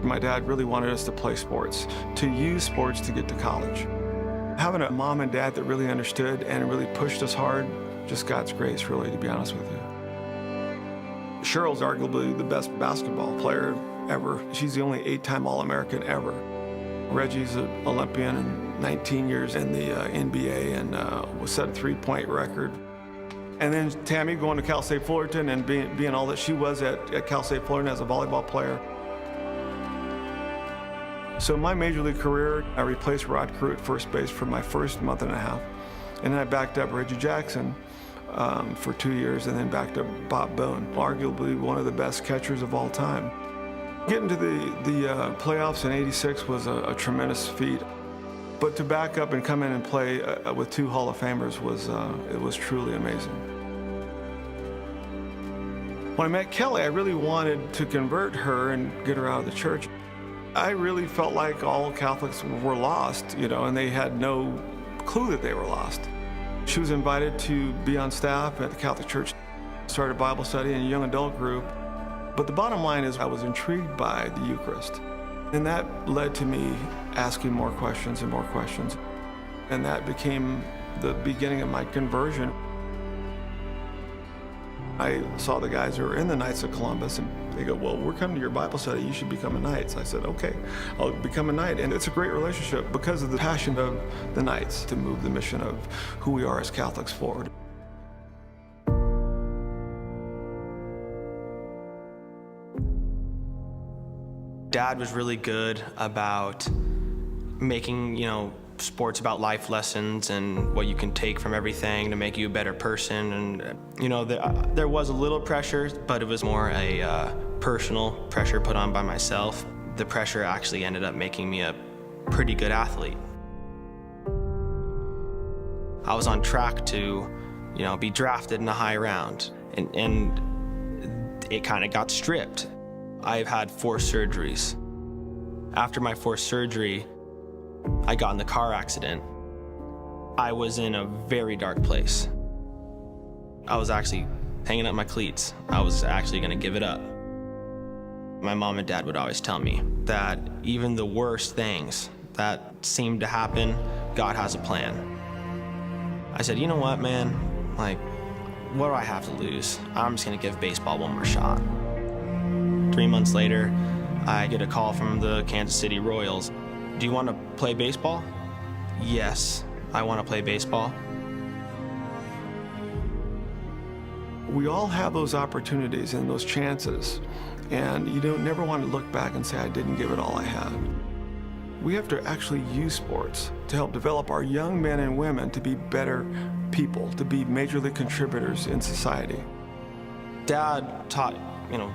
My dad really wanted us to play sports, to use sports to get to college. Having a mom and dad that really understood and really pushed us hard, just God's grace, really, to be honest with you. Cheryl's arguably the best basketball player ever. She's the only 8-time All-American ever. Reggie's an Olympian and 19 years in the NBA and was set a three-point record. And then Tammy going to Cal State Fullerton and being all that she was at Cal State Fullerton as a volleyball player. So my major league career, I replaced Rod Carew at first base for my first month and a half. And then I backed up Reggie Jackson for 2 years and then backed up Bob Bone, arguably one of the best catchers of all time. Getting to the playoffs in '86 was a tremendous feat. But to back up and come in and play with 2 Hall of Famers it was truly amazing. When I met Kelly, I really wanted to convert her and get her out of the church. I really felt like all Catholics were lost, and they had no clue that they were lost. She was invited to be on staff at the Catholic Church, started Bible study in a young adult group. But the bottom line is I was intrigued by the Eucharist. And that led to me asking more questions and more questions. And that became the beginning of my conversion. I saw the guys who were in the Knights of Columbus, and they go, well, we're coming to your Bible study, you should become a Knight. So I said, okay, I'll become a Knight. And it's a great relationship because of the passion of the Knights to move the mission of who we are as Catholics forward. Dad was really good about making, sports about life lessons and what you can take from everything to make you a better person. And, there was a little pressure, but it was more a personal pressure put on by myself. The pressure actually ended up making me a pretty good athlete. I was on track to, be drafted in a high round, and it kind of got stripped. I've had 4 surgeries. After my 4th surgery, I got in the car accident. I was in a very dark place. I was actually hanging up my cleats. I was actually gonna give it up. My mom and dad would always tell me that even the worst things that seem to happen, God has a plan. I said, you know what, man? What do I have to lose? I'm just gonna give baseball one more shot. 3 months later, I get a call from the Kansas City Royals. Do you want to play baseball? Yes, I want to play baseball. We all have those opportunities and those chances, and you don't never want to look back and say, I didn't give it all I had. We have to actually use sports to help develop our young men and women to be better people, to be major league contributors in society. Dad taught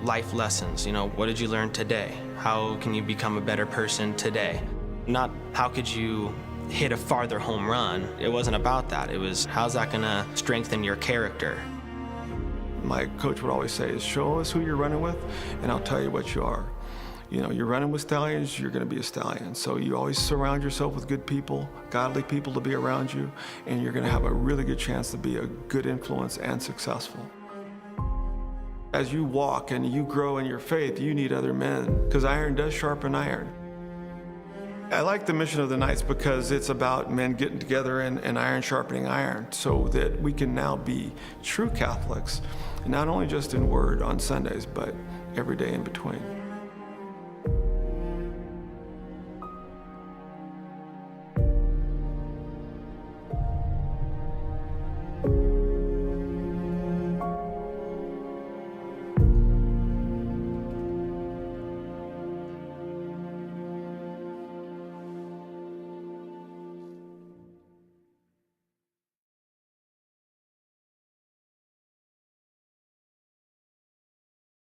life lessons. What did you learn today? How can you become a better person today? Not how could you hit a farther home run. It wasn't about that. It was, how's that gonna strengthen your character? My coach would always say, show us who you're running with, and I'll tell you what you are. You're running with stallions, you're gonna be a stallion. So you always surround yourself with good people, godly people to be around you, and you're gonna have a really good chance to be a good influence and successful. As you walk and you grow in your faith, you need other men, because iron does sharpen iron. I like the mission of the Knights because it's about men getting together and iron sharpening iron so that we can now be true Catholics, not only just in word on Sundays, but every day in between.